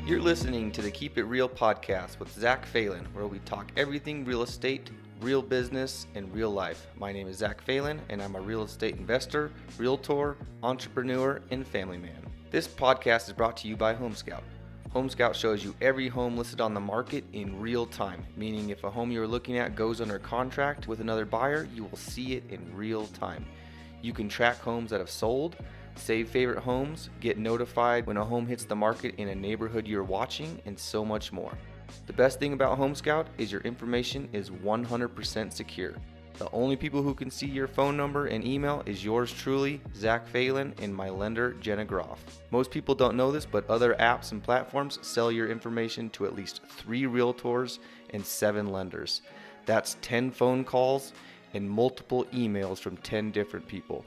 You're listening to the Keep It Real podcast with Zach Phelan, where we talk everything real estate, real business, and real life. My name is Zach Phelan, and I'm a real estate investor, realtor, entrepreneur, and family man. This podcast is brought to you by Home Scout. Home Scout shows you every home listed on the market in real time, meaning if a home you're looking at goes under contract with another buyer, you will see it in real time. You can track homes that have sold, save favorite homes, get notified when a home hits the market in a neighborhood you're watching, and so much more. The best thing about Home Scout is your information is 100% secure. The only people who can see your phone number and email is yours truly, Zach Phelan, and my lender, Jenna Groff. Most people don't know this, but other apps and platforms sell your information to at least 3 realtors and 7 lenders. That's 10 phone calls and multiple emails from 10 different people.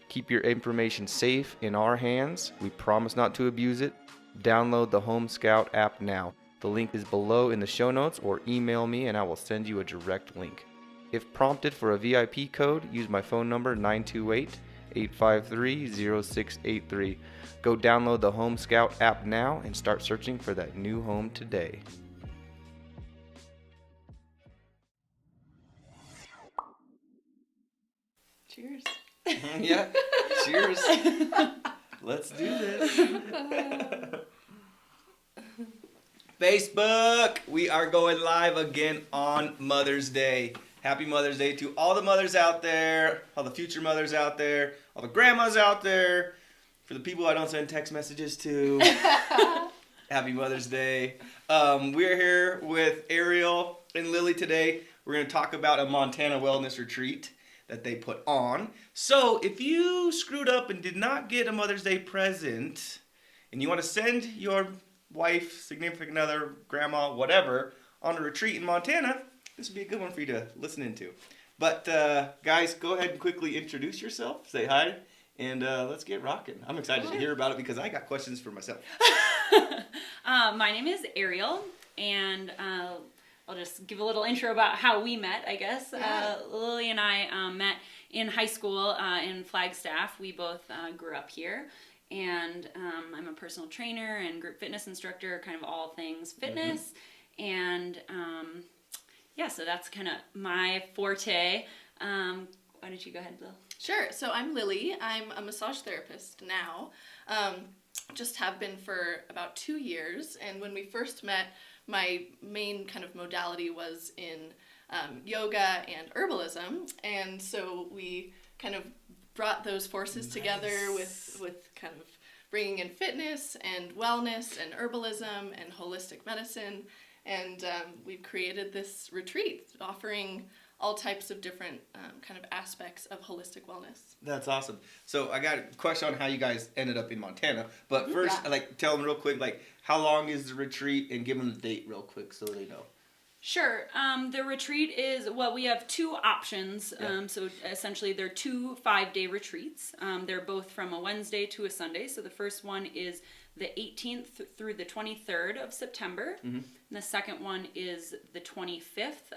Keep your information safe in our hands. We promise not to abuse it. Download the Home Scout app now. The link is below in the show notes, or email me and I will send you a direct link. If prompted for a VIP code, use my phone number 928-853-0683. Go download the Home Scout app now and start searching for that new home today. Cheers. Yeah, cheers. Let's do this. Facebook, we are going live again on Mother's Day. Happy Mother's Day to all the mothers out there, all the future mothers out there, all the grandmas out there, for the people I don't send text messages to. Happy Mother's Day. We're here with Ariel and Lily today. We're going to talk about a Montana wellness retreat that they put on. So if you screwed up and did not get a Mother's Day present, and you want to send your wife, significant other, grandma, whatever, on a retreat in Montana, this would be a good one for you to listen into. But guys, go ahead and quickly introduce yourself, say hi, and let's get rocking. I'm excited to hear about it because I got questions for myself. My name is Ariel, and I'll just give a little intro about how we met, I guess. Yeah. Lily and I met in high school in Flagstaff. We both grew up here, and I'm a personal trainer and group fitness instructor, kind of all things fitness. Mm-hmm. And yeah, so that's kind of my forte. Why don't you go ahead, Lil? Sure. So I'm Lily. I'm a massage therapist now. Just have been for about 2 years. And when we first met, my main kind of modality was in yoga and herbalism. And so we kind of brought those forces together with kind of bringing in fitness and wellness and herbalism and holistic medicine. And we've created this retreat offering all types of different kind of aspects of holistic wellness. That's awesome. So I got a question on how you guys ended up in Montana. But first, tell them real quick, how long is the retreat, and give them the date real quick so they know. Sure. The retreat is, we have 2 options. Yeah. So essentially they're 2 5-day retreats. They're both from a Wednesday to a Sunday. So the first one is the 18th through the 23rd of September. Mm-hmm. And the second one is the 25th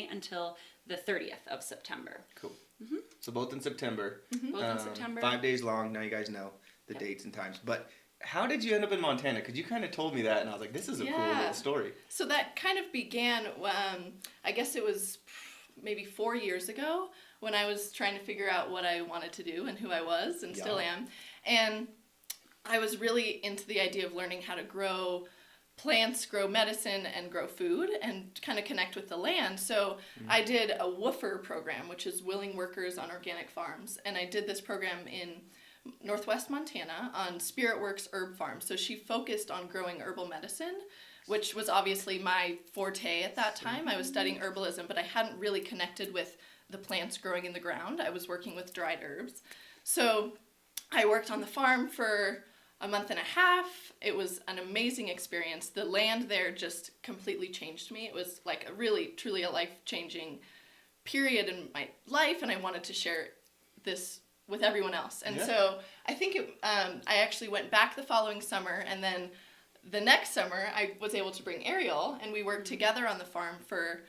until the 30th of September. Cool. Mm-hmm. So both in September. Mm-hmm. Both in September. 5 days long. Now you guys know the dates and times. But how did you end up in Montana? Because you kind of told me that, and I was like, this is a cool little story. So that kind of began, I guess it was maybe 4 years ago, when I was trying to figure out what I wanted to do and who I was, and still am. And I was really into the idea of learning how to grow plants, grow medicine, and grow food, and kind of connect with the land. So I did a WWOOFer program, which is Willing Workers on Organic Farms. And I did this program in Northwest Montana on Spirit Works Herb Farm. So she focused on growing herbal medicine, which was obviously my forte at that time. I was studying herbalism, but I hadn't really connected with the plants growing in the ground. I was working with dried herbs. So I worked on the farm for a month and a half. It was an amazing experience. The land there just completely changed me. It was like truly a life-changing period in my life, and I wanted to share this with everyone else. And so I think I actually went back the following summer, and then the next summer I was able to bring Ariel, and we worked together on the farm for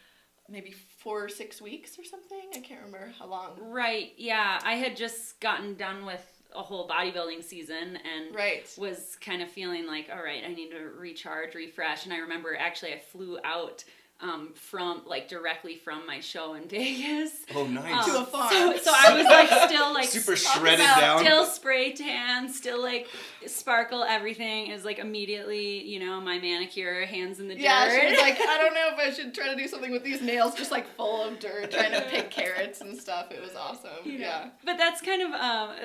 maybe 4 or 6 weeks or something. I can't remember how long. Right, yeah. I had just gotten done with a whole bodybuilding season and Right. was kind of feeling like, all right, I need to recharge, refresh. And I remember actually I flew out from like directly from my show in Vegas. Oh, nice. To a farm. So I was like still like super shredded down. Still spray tan, still like sparkle, everything is like immediately, you know, my manicure, hands in the dirt. Yeah, she was like, I don't know if I should try to do something with these nails just like full of dirt, trying to pick carrots and stuff. It was awesome. Yeah. But that's kind of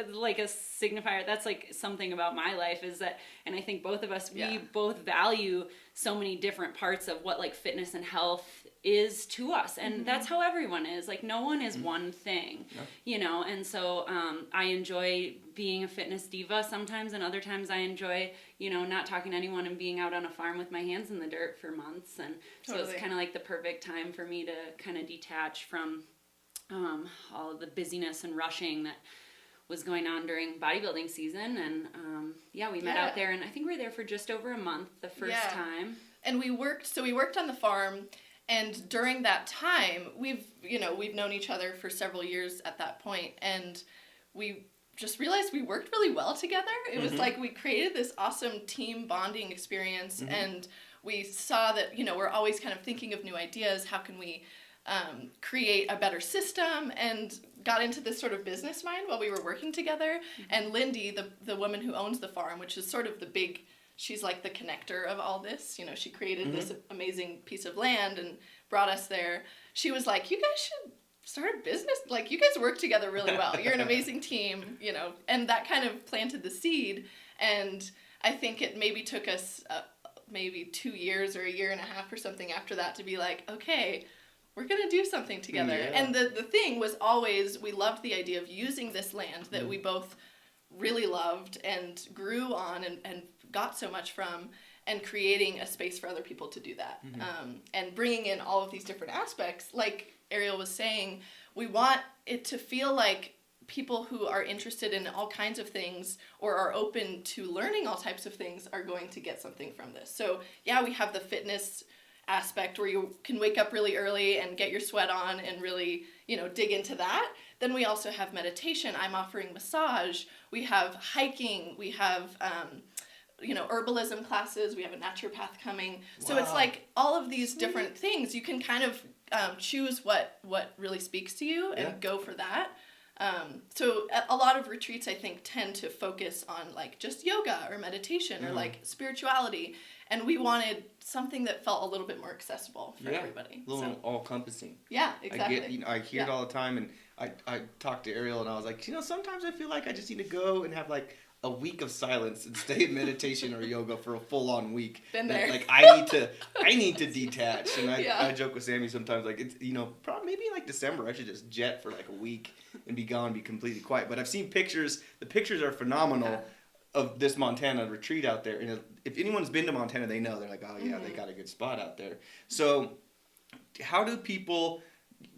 like a signifier. That's like something about my life is that, and I think both of us, we both value so many different parts of what like fitness and health is to us, and that's how everyone is. Like no one is one thing, you know. And so I enjoy being a fitness diva sometimes, and other times I enjoy, you know, not talking to anyone and being out on a farm with my hands in the dirt for months. And so it's kind of like the perfect time for me to kind of detach from all of the busyness and rushing that was going on during bodybuilding season. And we met out there, and I think we were there for just over a month the first time. And we worked on the farm, and during that time we've known each other for several years at that point, and we just realized we worked really well together. It was like we created this awesome team bonding experience, and we saw that, you know, we're always kind of thinking of new ideas. How can we create a better system, and got into this sort of business mind while we were working together. And Lindy, the woman who owns the farm, which is sort of she's like the connector of all this. You know, she created this amazing piece of land and brought us there. She was like, you guys should start a business. Like, you guys work together really well. You're an amazing team, you know. And that kind of planted the seed. And I think it maybe took us maybe 2 years or a year and a half or something after that to be like, okay, we're going to do something together. Yeah. And the thing was always, we loved the idea of using this land that we both really loved and grew on and got so much from, and creating a space for other people to do that. And bringing in all of these different aspects. Like Ariel was saying, we want it to feel like people who are interested in all kinds of things or are open to learning all types of things are going to get something from this. So yeah, we have the fitness aspect where you can wake up really early and get your sweat on and really, you know, dig into that. Then we also have meditation. I'm offering massage. We have hiking. We have, herbalism classes. We have a naturopath coming. Wow. So it's like all of these different things. You can kind of choose what really speaks to you and go for that. So a lot of retreats, I think, tend to focus on like just yoga or meditation or like spirituality. And we wanted something that felt a little bit more accessible for everybody. A little all-encompassing. Yeah, exactly. I hear it all the time, and I talked to Ariel, and I was like, sometimes I feel like I just need to go and have like a week of silence and stay in meditation or yoga for a full-on week. Been there. Like I need to detach, and I joke with Sammy sometimes, like it's probably maybe like December I should just jet for like a week and be gone, be completely quiet. But I've seen pictures. The pictures are phenomenal. Yeah. Of this Montana retreat out there. And if anyone's been to Montana, they know. They're like, oh yeah, they got a good spot out there. So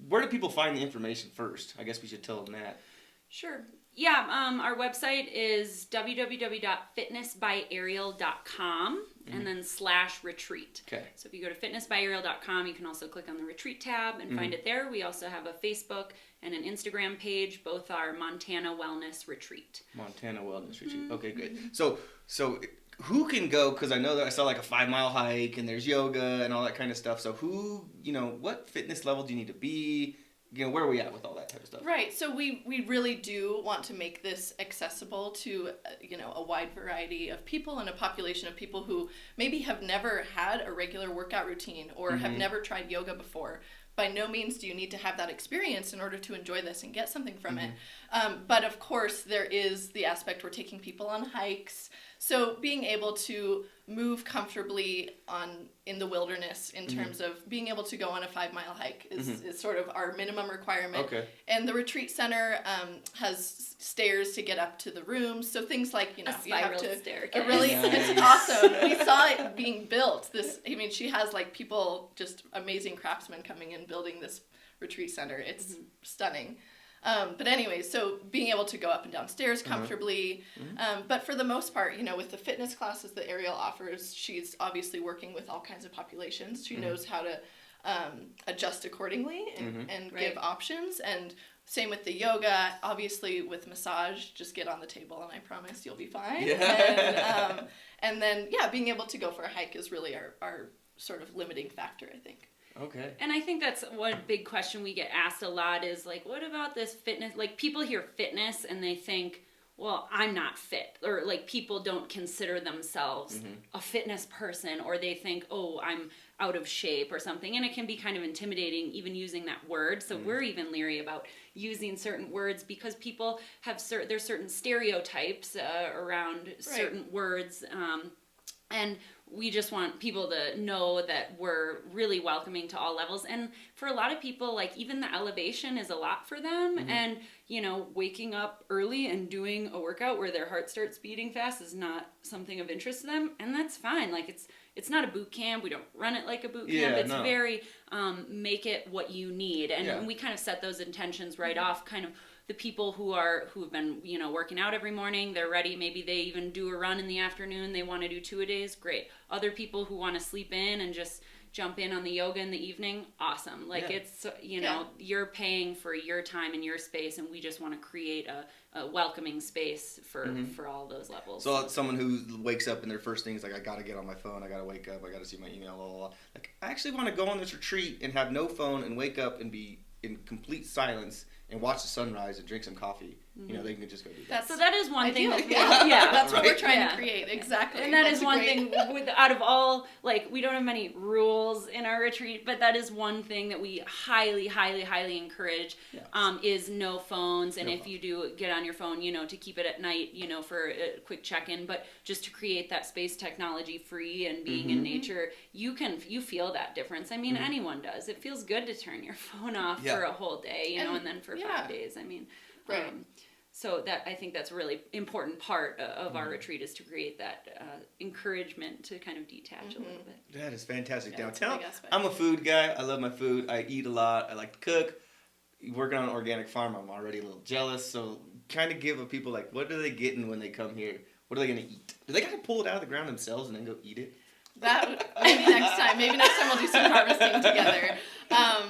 where do people find the information first? I guess we should tell them that. Sure. Yeah, our website is www.fitnessbyariel.com and then /retreat. Okay. So if you go to fitnessbyariel.com, you can also click on the retreat tab and find it there. We also have a Facebook and an Instagram page. Both are Montana Wellness Retreat. Montana Wellness Retreat. Okay, good. So who can go? Because I know that I saw like a 5-mile hike and there's yoga and all that kind of stuff. So what fitness level do you need to be? Where are we at with all that type of stuff? Right. So we really do want to make this accessible to, a wide variety of people and a population of people who maybe have never had a regular workout routine or have never tried yoga before. By no means do you need to have that experience in order to enjoy this and get something from it. But of course, there is the aspect we're taking people on hikes. So being able to move comfortably in the wilderness in terms of being able to go on a 5-mile hike is sort of our minimum requirement. Okay. And the retreat center has stairs to get up to the rooms. So things like, a spiral staircase. It's awesome. We saw it being built. She has like people, just amazing craftsmen coming in building this retreat center. It's stunning. But anyway, so being able to go up and down stairs comfortably. But for the most part, with the fitness classes that Ariel offers, she's obviously working with all kinds of populations. She knows how to adjust accordingly and give options. And same with the yoga. Obviously, with massage, just get on the table, and I promise you'll be fine. Yeah. And then, being able to go for a hike is really our sort of limiting factor, I think. Okay. And I think that's one big question we get asked a lot is like, what about this fitness? Like, people hear fitness and they think, well, I'm not fit, or like people don't consider themselves a fitness person, or they think, oh, I'm out of shape or something, and it can be kind of intimidating even using that word. So we're even leery about using certain words because people have there's certain stereotypes around certain words, and we just want people to know that we're really welcoming to all levels. And for a lot of people, like, even the elevation is a lot for them. And, you know, waking up early and doing a workout where their heart starts beating fast is not something of interest to them. And that's fine. Like, it's not a boot camp. We don't run it like a boot camp. It's very, make it what you need. And we kind of set those intentions right off, kind of. The people who've been, you know, working out every morning, they're ready. Maybe they even do a run in the afternoon. They want to do 2-a-days. Great. Other people who want to sleep in and just jump in on the yoga in the evening. Awesome. Like it's, you know, you're paying for your time and your space, and we just want to create a welcoming space for all those levels. So someone who wakes up and their first thing is like, I got to get on my phone. I got to wake up. I got to see my email, blah, blah, blah. Like, I actually want to go on this retreat and have no phone and wake up and be in complete silence and watch the sunrise and drink some coffee. You know, they can just go do that. So that is one thing. That's what we're trying to create. Exactly. And that is one thing out of all, like, we don't have many rules in our retreat, but that is one thing that we highly, highly, highly encourage, is no phones. And if you do get on your phone, you know, to keep it at night, you know, for a quick check-in, but just to create that space technology free and being in nature, you feel that difference. I mean, anyone does. It feels good to turn your phone off for a whole day, you know, and then for 5 days. I mean, so that, I think that's a really important part of our retreat, is to create that encouragement to kind of detach a little bit. That is fantastic. Now, I'm a food guy. I love my food. I eat a lot. I like to cook. Working on an organic farm, I'm already a little jealous. So kind of give people, like, what are they getting when they come here? What are they going to eat? Do they got to pull it out of the ground themselves and then go eat it? That maybe next time. Maybe next time we'll do some harvesting together.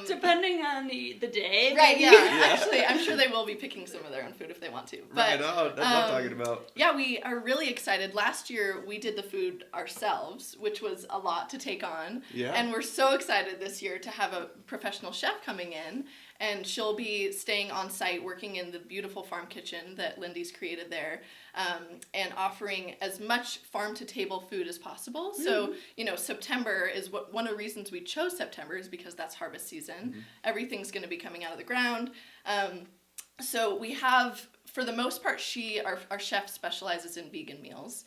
Depending on the day. Right, yeah. Actually, I'm sure they will be picking some of their own food if they want to. But, right, that's what I'm talking about. Yeah, we are really excited. Last year, we did the food ourselves, which was a lot to take on. Yeah. And we're so excited this year to have a professional chef coming in. And she'll be staying on site, working in the beautiful farm kitchen that Lindy's created there, and offering as much farm-to-table food as possible. So, you know, September is one of the reasons we chose September, is because that's harvest season. Everything's going to be coming out of the ground. So we have, for the most part, our chef specializes in vegan meals.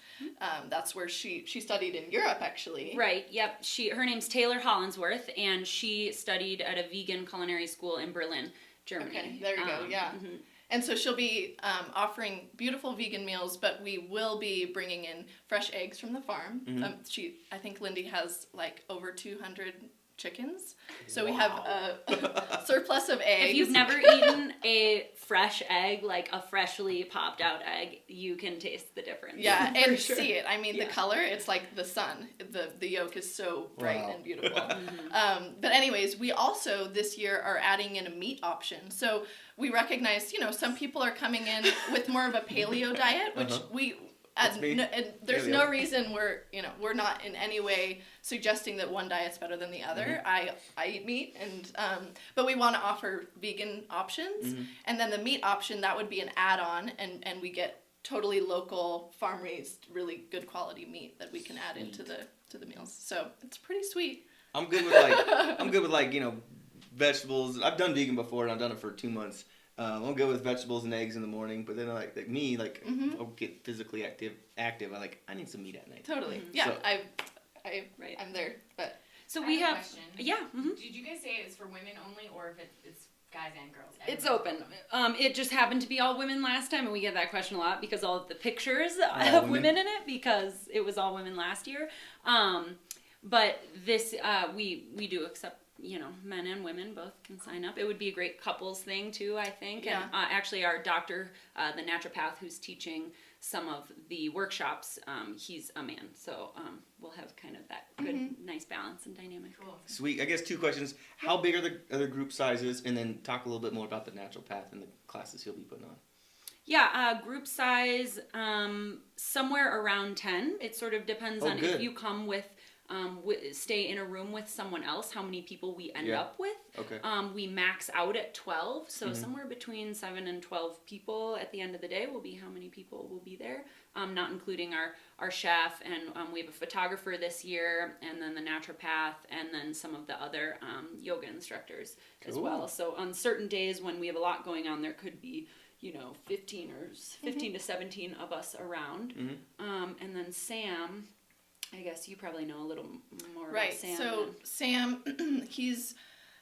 That's where she studied in Europe, actually. Right, yep. Her name's Taylor Hollinsworth, and she studied at a vegan culinary school in Berlin, Germany. Okay, there you go, yeah. And so she'll be offering beautiful vegan meals, but we will be bringing in fresh eggs from the farm. I think Lindy has like over 200 chickens, so we have a surplus of eggs. If you've never eaten a fresh egg, like a freshly popped out egg, you can taste the difference. Yeah, and see it. I mean, the color, it's like the sun. The yolk is so bright and beautiful. But anyways, we also this year are adding in a meat option. So we recognize, you know, some people are coming in with more of a paleo diet, which there's no reason we're not in any way suggesting that one diet's better than the other. I eat meat, and but we want to offer vegan options, and then the meat option, that would be an add-on, and we get totally local, farm-raised, really good quality meat that we can add into the meals. So it's pretty sweet. I'm good with like you know, vegetables. I've done vegan before, and I've done it for 2 months. I'll go with vegetables and eggs in the morning, but then like I'll get physically active. I need some meat at night. Totally. Yeah, so, I'm there. But so we have question. Yeah. Did you guys say it's for women only, or if it's guys and girls? It's open. It just happened to be all women last time, and we get that question a lot because all of the pictures have women in it, because it was all women last year. But this we do accept men and women both can sign up. It would be a great couples thing too, I think. Yeah. And actually our doctor, the naturopath who's teaching some of the workshops, he's a man. So we'll have kind of that good, nice balance and dynamic. Cool. Sweet. I guess 2 questions. How big are the other group sizes? And then talk a little bit more about the naturopath and the classes he'll be putting on. Yeah, group size, somewhere around 10. It sort of depends on good. if you come with, stay in a room with someone else, how many people we end Yeah. up with. Okay. We max out at 12, so somewhere between 7 and 12 people at the end of the day will be how many people will be there, not including our chef, and we have a photographer this year, and then the naturopath, and then some of the other yoga instructors as Cool. well. So on certain days when we have a lot going on, there could be 15 to 17 of us around. And then Sam, I guess you probably know a little more Right. about Sam. So Sam, he's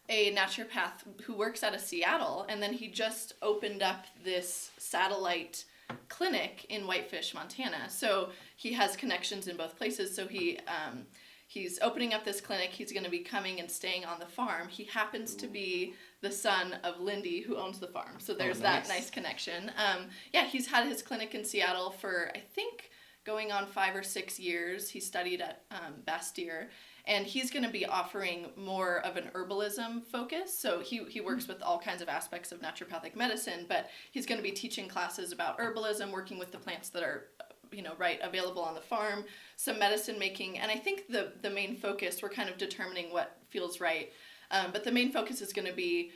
a naturopath who works out of Seattle, and then he just opened up this satellite clinic in Whitefish, Montana. So he has connections in both places. So he's opening up this clinic. He's going to be coming and staying on the farm. He happens to be the son of Lindy, who owns the farm. So there's that nice connection. He's had his clinic in Seattle for, I think, going on 5 or 6 years. He studied at Bastyr, and he's going to be offering more of an herbalism focus. So he works with all kinds of aspects of naturopathic medicine, but he's going to be teaching classes about herbalism, working with the plants that are available on the farm, some medicine making. And I think the main focus, we're kind of determining what feels right, but the main focus is going to be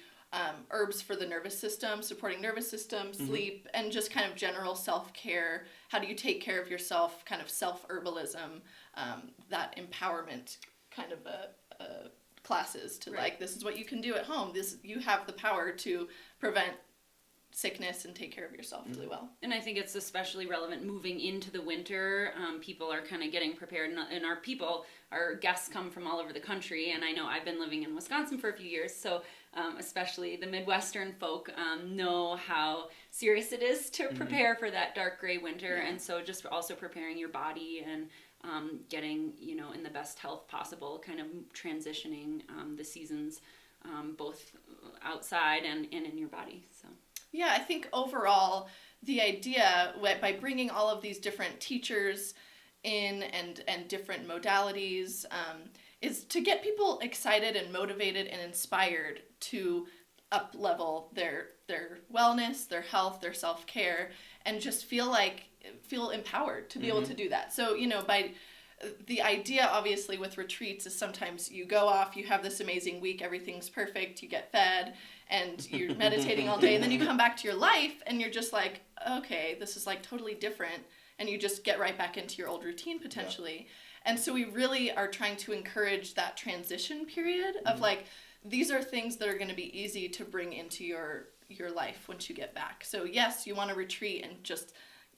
herbs for the nervous system, supporting nervous system, sleep, and just kind of general self-care. How do you take care of yourself, kind of self-herbalism, that empowerment kind of classes to this is what you can do at home. You have the power to prevent sickness and take care of yourself really well. And I think it's especially relevant moving into the winter. People are kind of getting prepared, and our guests come from all over the country, and I know I've been living in Wisconsin for a few years, so especially the Midwestern folk know how serious it is to prepare for that dark gray winter, and so just also preparing your body and getting in the best health possible, kind of transitioning the seasons both outside and in your body. So yeah, I think overall the idea by bringing all of these different teachers in and different modalities is to get people excited and motivated and inspired to up level their wellness, their health, their self-care, and just feel empowered to be able to do that. So by the idea obviously with retreats is sometimes you go off, you have this amazing week, everything's perfect, you get fed, and you're meditating all day, and then you come back to your life and you're just like, okay, this is totally different, and you just get right back into your old routine potentially. And so we really are trying to encourage that transition period of these are things that are going to be easy to bring into your life once you get back. So yes, you want to retreat and just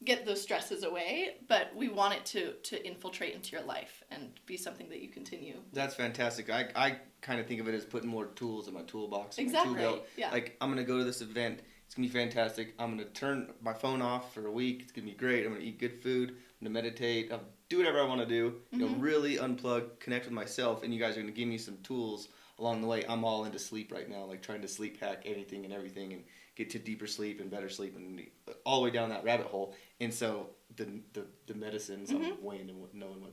get those stresses away, but we want it to infiltrate into your life and be something that you continue. That's fantastic. I kind of think of it as putting more tools in my toolbox. Exactly. My tool belt. Yeah. I'm going to go to this event. It's going to be fantastic. I'm going to turn my phone off for a week. It's going to be great. I'm going to eat good food. I'm going to meditate. I'll do whatever I want to do. Really unplug, connect with myself, and you guys are going to give me some tools along the way. I'm all into sleep right now, trying to sleep hack anything and everything and get to deeper sleep and better sleep and all the way down that rabbit hole. And so the medicines, I'm weighing and knowing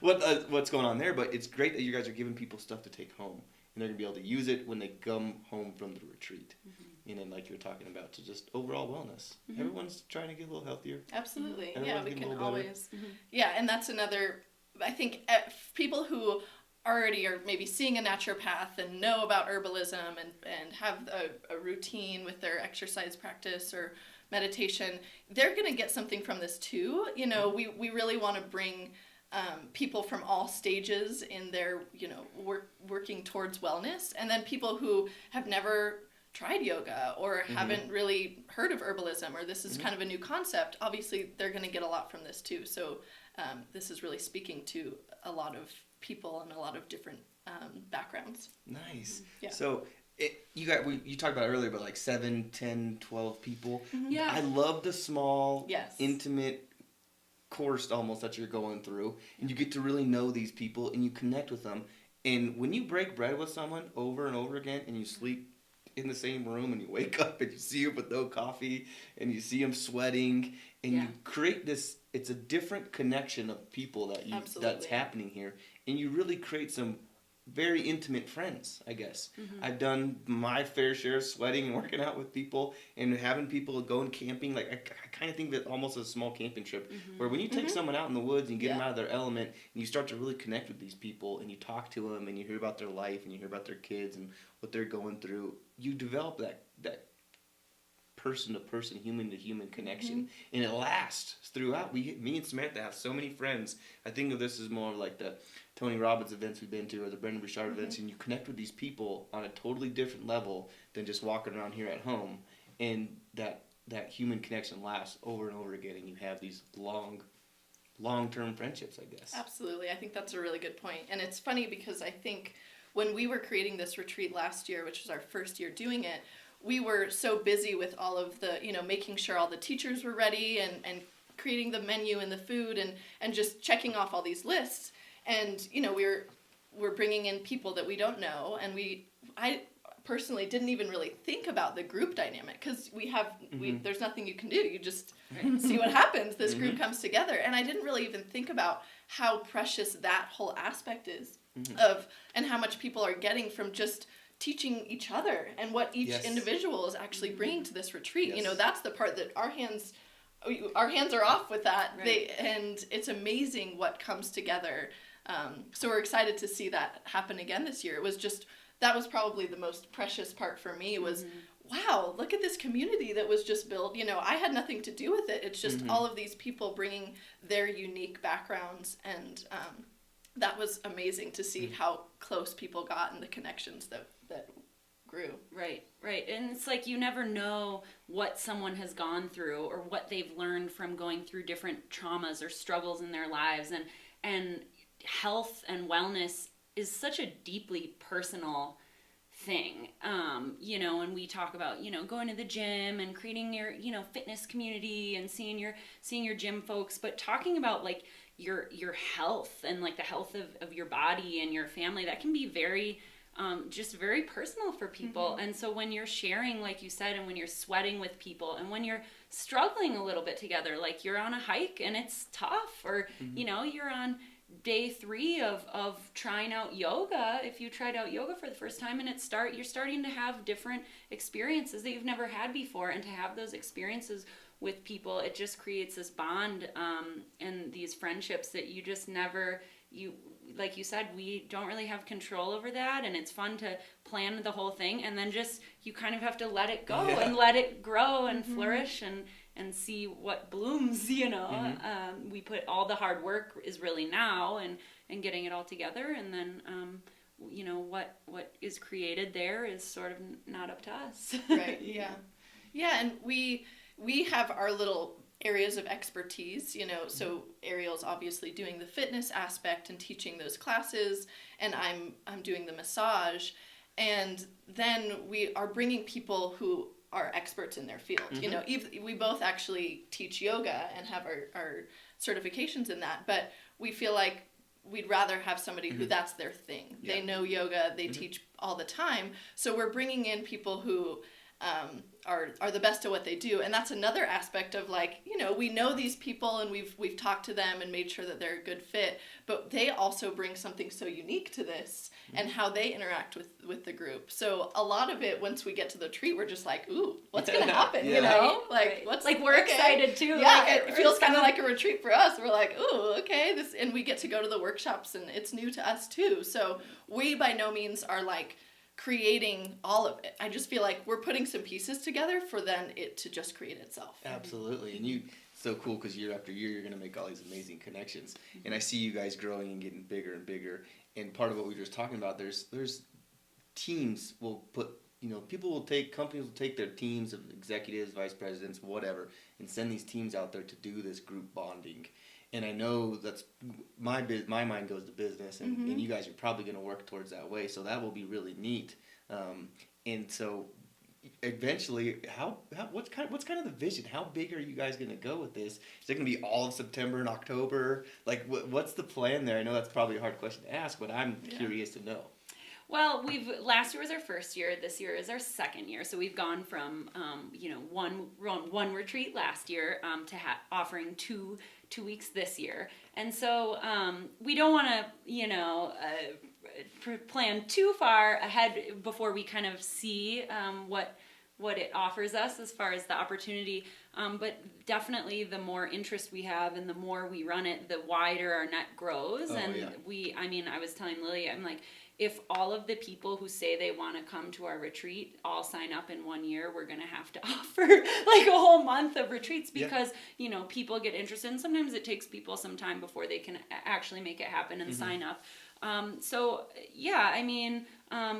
what's going on there. But it's great that you guys are giving people stuff to take home, and they're going to be able to use it when they come home from the retreat. And then like you were talking about, to just overall wellness. Everyone's trying to get a little healthier. Absolutely. Everyone's Yeah, we getting a can little better. always. Yeah, and that's another, I think people who already are maybe seeing a naturopath and know about herbalism and have a routine with their exercise practice or meditation, they're going to get something from this too. We really want to bring people from all stages in their, working towards wellness, and then people who have never tried yoga or haven't really heard of herbalism, or this is kind of a new concept. Obviously, they're going to get a lot from this too. So this is really speaking to a lot of people and a lot of different backgrounds. Nice. Yeah. So you talked about it earlier, but 7, 10, 12 people. Yeah. I love the small, Yes. intimate course almost that you're going through, and you get to really know these people and you connect with them. And when you break bread with someone over and over again, and you sleep in the same room, and you wake up and you see them with no coffee, and you see them sweating, and you create this, it's a different connection of people that's happening here, and you really create some very intimate friends, I guess. I've done my fair share of sweating and working out with people, and having people going camping. Like, I kind of think of it almost as a small camping trip, where when you take someone out in the woods and get them out of their element, and you start to really connect with these people, and you talk to them, and you hear about their life, and you hear about their kids and what they're going through, you develop that person-to-person, human-to-human connection, and it lasts throughout. Me and Samantha have so many friends. I think of this as more of like the Tony Robbins events we've been to, or the Brendan Bouchard events, and you connect with these people on a totally different level than just walking around here at home, and that human connection lasts over and over again, and you have these long-term friendships, I guess. Absolutely. I think that's a really good point. And it's funny because I think when we were creating this retreat last year, which was our first year doing it, we were so busy with all of the, making sure all the teachers were ready and creating the menu and the food and just checking off all these lists. And, we're bringing in people that we don't know. And I personally didn't even really think about the group dynamic, because there's nothing you can do. You just see what happens. This group comes together. And I didn't really even think about how precious that whole aspect is and how much people are getting from just teaching each other and what each individual is actually bringing to this retreat. Yes. That's the part that our hands are off with that. Right. And it's amazing what comes together. So we're excited to see that happen again this year. That was probably the most precious part for me was, wow, look at this community that was just built. I had nothing to do with it. It's just all of these people bringing their unique backgrounds, and that was amazing to see how close people got and the connections that grew. Right. And it's like you never know what someone has gone through or what they've learned from going through different traumas or struggles in their lives. And health and wellness is such a deeply personal thing. And we talk about, going to the gym and creating your, fitness community and seeing your gym folks, but talking about like your health and like the health of your body and your family, that can be very just very personal for people. And so when you're sharing, like you said, and when you're sweating with people, and when you're struggling a little bit together, like you're on a hike and it's tough, or you're on day 3 of trying out yoga, if you tried out yoga for the first time, and you're starting to have different experiences that you've never had before, and to have those experiences with people, it just creates this bond and these friendships that you just never, like you said, we don't really have control over that, and it's fun to plan the whole thing, and then just you kind of have to let it go and let it grow and flourish and see what blooms. We put all the hard work is really now and getting it all together, and then what is created there is sort of not up to us. Right. Yeah, and we have our little areas of expertise, so Ariel's obviously doing the fitness aspect and teaching those classes, and I'm doing the massage, and then we are bringing people who are experts in their field. We both actually teach yoga and have our certifications in that, but we feel like we'd rather have somebody who that's their thing. They know yoga, they teach all the time, so we're bringing in people who are the best at what they do. And that's another aspect of we know these people and we've talked to them and made sure that they're a good fit, but they also bring something so unique to this and how they interact with the group. So a lot of it, once we get to the retreat, we're just like, ooh, what's going to happen? What's we're excited too. Yeah, it feels kind of like a retreat for us. We're like, ooh, okay, and we get to go to the workshops, and it's new to us too. So we by no means are creating all of it. I just feel like we're putting some pieces together for then it to just create itself. Absolutely. And so cool, because year after year you're going to make all these amazing connections. And I see you guys growing and getting bigger and bigger. And part of what we were just talking about, there's teams will put, companies will take their teams of executives, vice presidents, whatever, and send these teams out there to do this group bonding. And I know that's my mind goes to business, and you guys are probably going to work towards that way. So that will be really neat. And so eventually, what's kind of the vision? How big are you guys going to go with this? Is it going to be all of September and October? Like, what's the plan there? I know that's probably a hard question to ask, but I'm curious to know. Well, last year was our first year. This year is our second year. So we've gone from, one retreat last year to offering two weeks this year. And so we don't want to, plan too far ahead before we kind of see what it offers us as far as the opportunity. But definitely the more interest we have and the more we run it, the wider our net grows. I was telling Lily, I'm like, if all of the people who say they want to come to our retreat all sign up in 1 year, we're going to have to offer like a whole month of retreats because, people get interested. And sometimes it takes people some time before they can actually make it happen and sign up.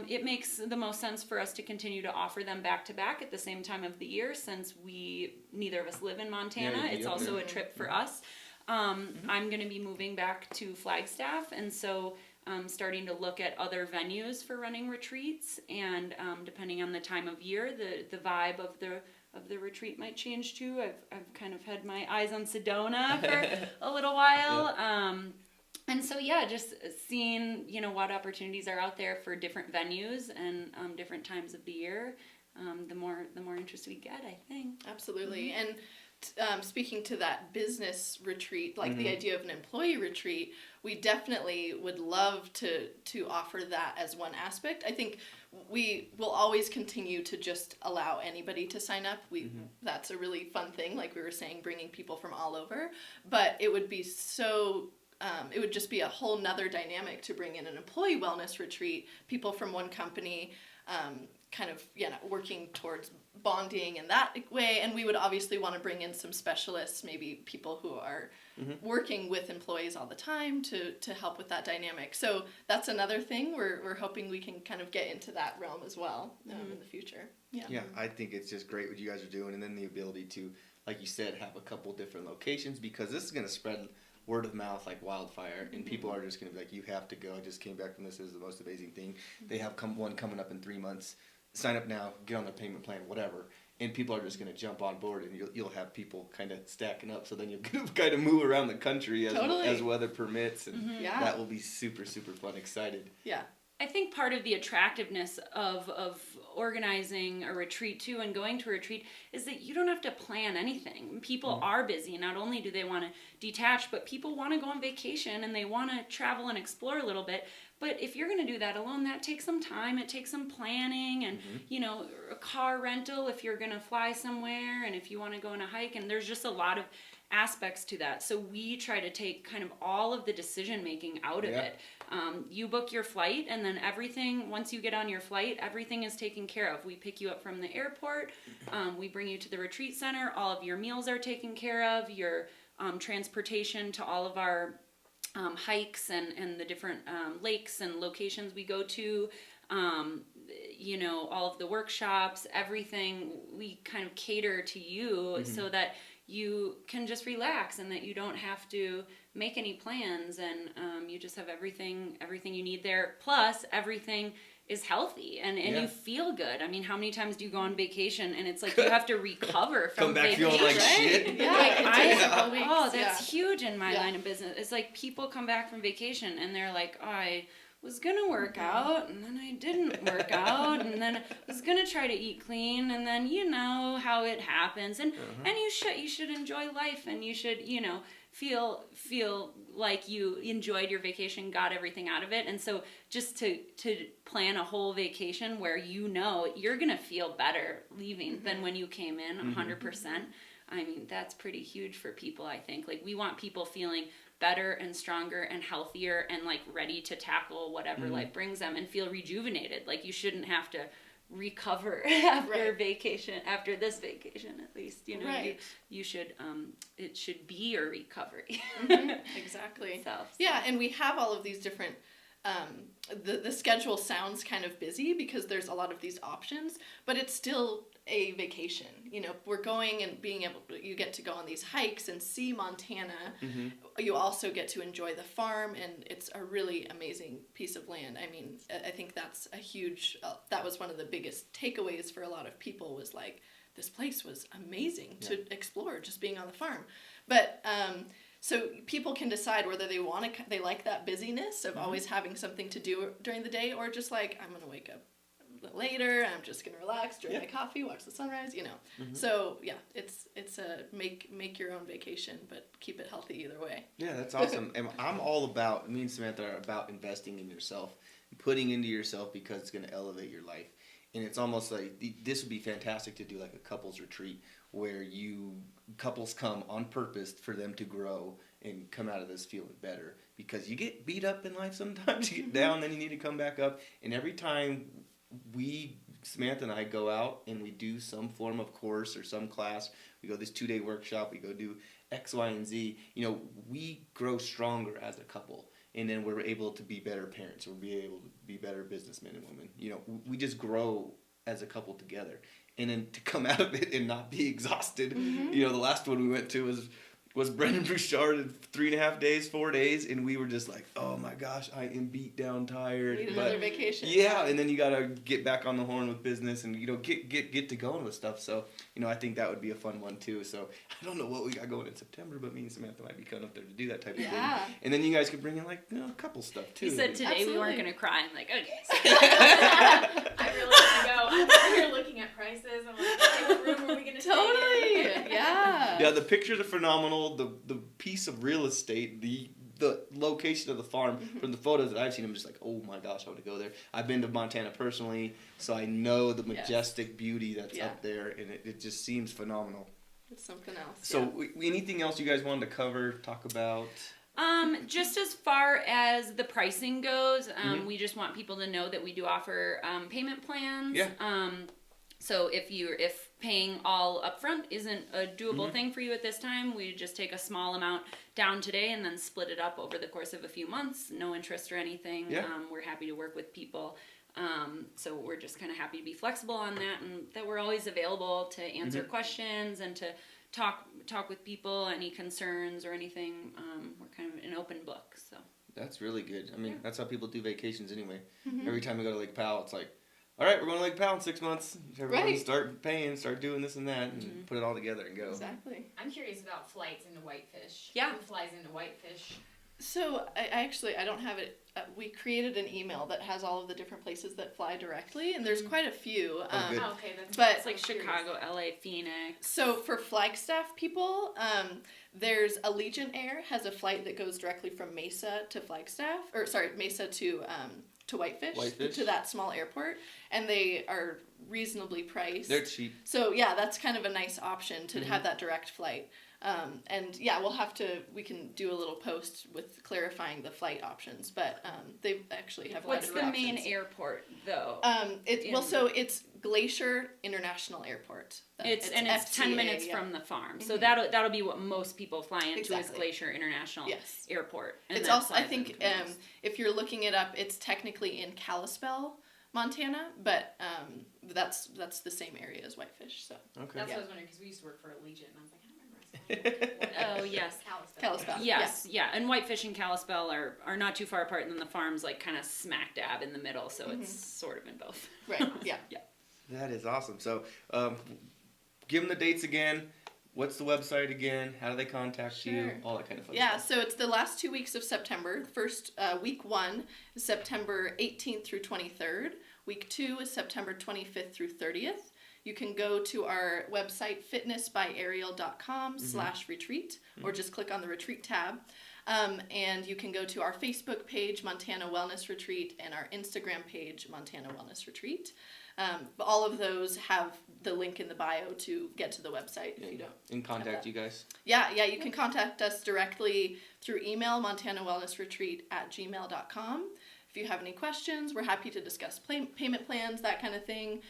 It makes the most sense for us to continue to offer them back to back at the same time of the year, since neither of us live in Montana. It's also a trip for us. I'm going to be moving back to Flagstaff, and so starting to look at other venues for running retreats, and depending on the time of year, the vibe of the retreat might change too. I've kind of had my eyes on Sedona for a little while. And so, just seeing, what opportunities are out there for different venues and different times of the year, the more interest we get, I think. Absolutely. And speaking to that business retreat, like the idea of an employee retreat, we definitely would love to offer that as one aspect. I think we will always continue to just allow anybody to sign up. That's a really fun thing, like we were saying, bringing people from all over. But it would be it would just be a whole nother dynamic to bring in an employee wellness retreat, people from one company working towards bonding in that way. And we would obviously want to bring in some specialists, maybe people who are working with employees all the time to help with that dynamic. So that's another thing we're hoping we can kind of get into that realm as well in the future. Yeah, I think it's just great what you guys are doing, and then the ability to, like you said, have a couple different locations, because this is going to spread word of mouth like wildfire, and people are just going to be like, you have to go. I just came back from this. This is the most amazing thing. They have one coming up in 3 months. Sign up now, get on the payment plan, whatever. And people are just going to jump on board, and you'll have people kind of stacking up. So then you'll kind of move around the country as weather permits, and that will be super, super fun. Excited. Yeah. I think part of the attractiveness of organizing a retreat too, and going to a retreat, is that you don't have to plan anything. People are busy. Not only do they want to detach, but people want to go on vacation and they want to travel and explore a little bit. But if you're going to do that alone, that takes some time. It takes some planning and, a car rental if you're going to fly somewhere, and if you want to go on a hike. And there's just a lot of aspects to that. So we try to take kind of all of the decision making out of it. You book your flight, and then everything, once you get on your flight, everything is taken care of. We pick you up from the airport. We bring you to the retreat center. All of your meals are taken care of. Your transportation to all of our hikes and the different lakes and locations we go to, all of the workshops, everything, we kind of cater to you so that you can just relax, and that you don't have to make any plans, and you just have everything you need there. Plus, everything is healthy, and you feel good. I mean, how many times do you go on vacation and it's like you have to recover from come back vacation? feeling like shit. That's huge in my line of business. It's like people come back from vacation and they're like, oh, I was gonna work out, and then I didn't work out, and then I was gonna try to eat clean, and then you know how it happens, and you should enjoy life, and you should feel like you enjoyed your vacation, got everything out of it. And so just to plan a whole vacation where you're gonna feel better leaving than when you came in, 100%. I mean, that's pretty huge for people, I think. Like, we want people feeling better and stronger and healthier and like ready to tackle whatever life brings them, and feel rejuvenated. Like, you shouldn't have to recover after this vacation, at least, you should, it should be your recovery. Exactly. So. Yeah, and we have all of these different the schedule sounds kind of busy because there's a lot of these options, but it's still a vacation. You know, we're going and you get to go on these hikes and see Montana. Mm-hmm. You also get to enjoy the farm, and it's a really amazing piece of land. I mean, I think that's a huge, that was one of the biggest takeaways for a lot of people, was like, this place was amazing to explore just being on the farm. But, so people can decide whether they like that busyness of always having something to do during the day, or just like, I'm going to wake up a little later, I'm just going to relax, drink my coffee, watch the sunrise, you know. Mm-hmm. So yeah, it's a make your own vacation, but keep it healthy either way. Yeah, that's awesome. And I'm all about, me and Samantha are about investing in yourself, putting into yourself, because it's going to elevate your life. And it's almost like, this would be fantastic to do like a couples retreat, where couples come on purpose for them to grow and come out of this feeling better. Because you get beat up in life sometimes, you get down, then you need to come back up. And every time Samantha and I go out and we do some form of course or some class, we go this 2-day workshop, we go do X, Y, and Z, you know, we grow stronger as a couple. And then we're able to be better parents, or be able to be better businessmen and women. You know, we just grow as a couple together. And then to come out of it and not be exhausted. You know, the last one we went to was Brendan Bouchard in 3.5 days, 4 days, and we were just like, oh my gosh, I am beat down, tired. Need another vacation. Yeah, and then you gotta get back on the horn with business, and you know, get to going with stuff. So, you know, I think that would be a fun one too. So I don't know what we got going in September, but me and Samantha might be coming up there to do that type of thing. And then you guys could bring in like, you know, a couple stuff too. You said today we weren't gonna cry. I'm like, okay. I really want to go. I'm over here looking at prices. I'm like, okay, what room are we gonna Totally. stay in? Yeah. The pictures are phenomenal. The piece of real estate, the location of the farm, from the photos that I've seen, I'm just like, oh my gosh, I want to go there. I've been to Montana personally, so I know the majestic beauty that's up there, and it just seems phenomenal. It's something else. So anything else you guys wanted to cover, talk about? Just as far as the pricing goes, we just want people to know that we do offer payment plans. Yeah. So if paying all upfront isn't a doable thing for you at this time, we just take a small amount down today and then split it up over the course of a few months. No interest or anything. Yeah. We're happy to work with people. So we're just kind of happy to be flexible on that, and that we're always available to answer questions and to talk with people, any concerns or anything. We're kind of an open book. So That's really good. I mean, that's how people do vacations anyway. Every time we go to Lake Powell, it's like, all right, we're going to Lake Powell in 6 months. Everybody start paying, start doing this and that, and put it all together and go. Exactly. I'm curious about flights into Whitefish. Yeah. Who flies into Whitefish? So I don't have it. We created an email that has all of the different places that fly directly, and there's quite a few. Good. Oh, okay, that's But it's like Chicago, LA, Phoenix. So for Flagstaff people, there's Allegiant Air has a flight that goes directly from Mesa to Flagstaff, or sorry, Mesa to Whitefish, to that small airport, and they are reasonably priced. They're cheap. So yeah, that's kind of a nice option to have that direct flight. And yeah, we can do a little post with clarifying the flight options, but they actually have a lot of What's the main airport though? It's Glacier International Airport. It's 10 minutes from the farm, so that'll be what most people fly into is Glacier International Airport. And it's also, I think, if you're looking it up, it's technically in Kalispell, Montana, but that's the same area as Whitefish. So Okay. That's what I was wondering, because we used to work for Allegiant, and I was like, I don't remember. Oh yes, Kalispell. Yes, yeah, and Whitefish and Kalispell are not too far apart, and then the farm's like kind of smack dab in the middle, so it's sort of in both. Right. Yeah. Yeah. That is awesome. So, give them the dates again. What's the website again? How do they contact you? All that kind of fun stuff. So it's the last 2 weeks of September. First, week 1 is September 18th through 23rd. Week 2 is September 25th through 30th. You can go to our website, fitnessbyariel.com/retreat, or just click on the retreat tab. And you can go to our Facebook page, Montana Wellness Retreat, and our Instagram page, Montana Wellness Retreat. All of those have the link in the bio to get to the website if you don't. And contact you guys. Yeah, you can contact us directly through email, montanawellnessretreat@gmail.com. If you have any questions, we're happy to discuss payment plans, that kind of thing.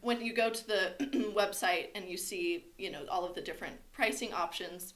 When you go to the website and you see, all of the different pricing options,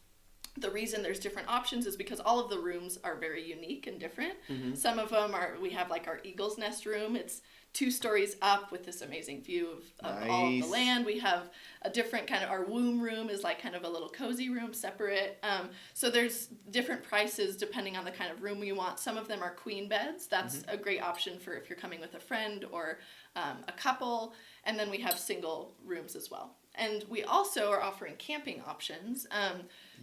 The reason there's different options is because all of the rooms are very unique and different. Mm-hmm. Some of them we have like our Eagle's Nest room. It's 2 stories up with this amazing view of all of the Nice. land. We have a different kind of, our womb room is like kind of a little cozy room separate. So there's different prices depending on the kind of room you want. Some of them are queen beds. That's a great option for if you're coming with a friend or a couple. And then we have single rooms as well. And we also are offering camping options.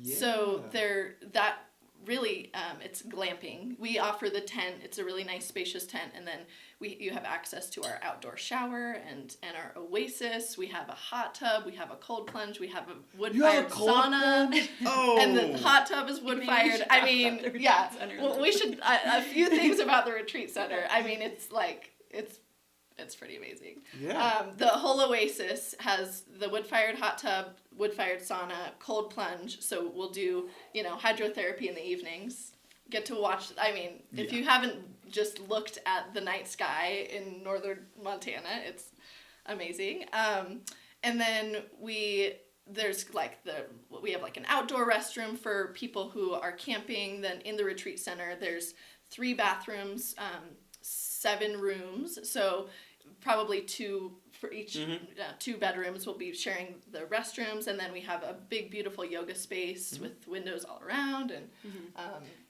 So that really, it's glamping. We offer the tent. It's a really nice spacious tent. And then you have access to our outdoor shower and our oasis. We have a hot tub. We have a cold plunge. We have a wood-fired sauna. Oh. And the hot tub is wood-fired. I mean, yeah. Well, we should, a few things about the retreat center. I mean, it's like, it's pretty amazing. Yeah. The whole oasis has the wood-fired hot tub, wood-fired sauna, cold plunge. So we'll do, hydrotherapy in the evenings. Get to watch. I mean, if you haven't just looked at the night sky in northern Montana, it's amazing. And then we have like an outdoor restroom for people who are camping. Then in the retreat center, there's 3 bathrooms, 7 rooms. So probably 2 for each, 2 bedrooms. We'll be sharing the restrooms, and then we have a big, beautiful yoga space with windows all around, and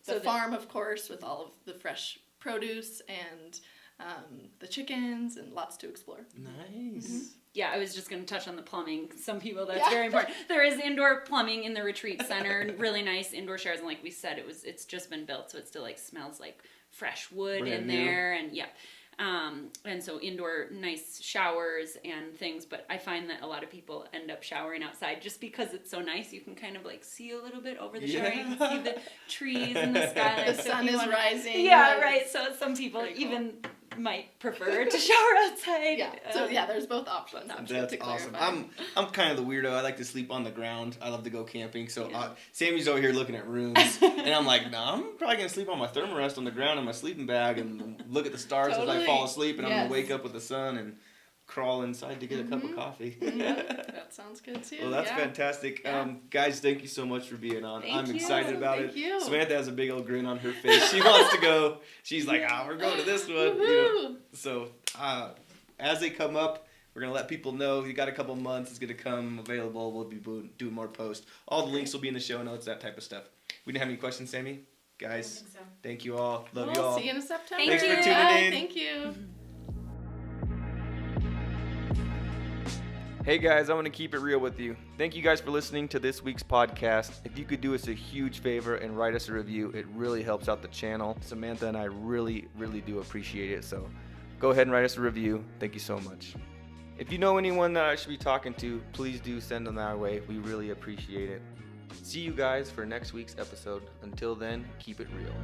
the farm, of course, with all of the fresh produce and the chickens, and lots to explore. Nice. Yeah, I was just going to touch on the plumbing. Some people, that's very important. There is indoor plumbing in the retreat center, really nice indoor showers, and like we said, it's just been built, so it still like smells like fresh wood Brand in new. there, and and so indoor nice showers and things. But I find that a lot of people end up showering outside just because it's so nice. You can kind of like see a little bit over the shower. You can see the trees and the sky. The sun is rising. Yeah, right. So some people even might prefer to shower outside. Yeah. So there's both options. That's awesome. I'm kind of the weirdo. I like to sleep on the ground. I love to go camping. So Sammy's over here looking at rooms, and I'm like, no, I'm probably gonna sleep on my thermarest on the ground in my sleeping bag and look at the stars as I fall asleep, and I'm gonna wake up with the sun and crawl inside to get a cup of coffee. That sounds good too. Well, that's fantastic. Yeah. Guys, thank you so much for being on. Thank I'm you. excited about Thank it. you. Samantha has a big old grin on her face. She wants to go. She's like, we're going to this one. Woohoo. So as they come up, we're going to let people know. You got a couple months. It's going to come available. We'll be doing more posts. All the links will be in the show notes, that type of stuff. We didn't have any questions, Sammy? Guys, I don't think so. thank you all. Love We'll you all. see you in September. Thanks for tuning Bye. in. Thank you. Hey guys, I'm going to keep it real with you. Thank you guys for listening to this week's podcast. If you could do us a huge favor and write us a review, it really helps out the channel. Samantha and I really, really do appreciate it. So go ahead and write us a review. Thank you so much. If you know anyone that I should be talking to, please do send them our way. We really appreciate it. See you guys for next week's episode. Until then, keep it real.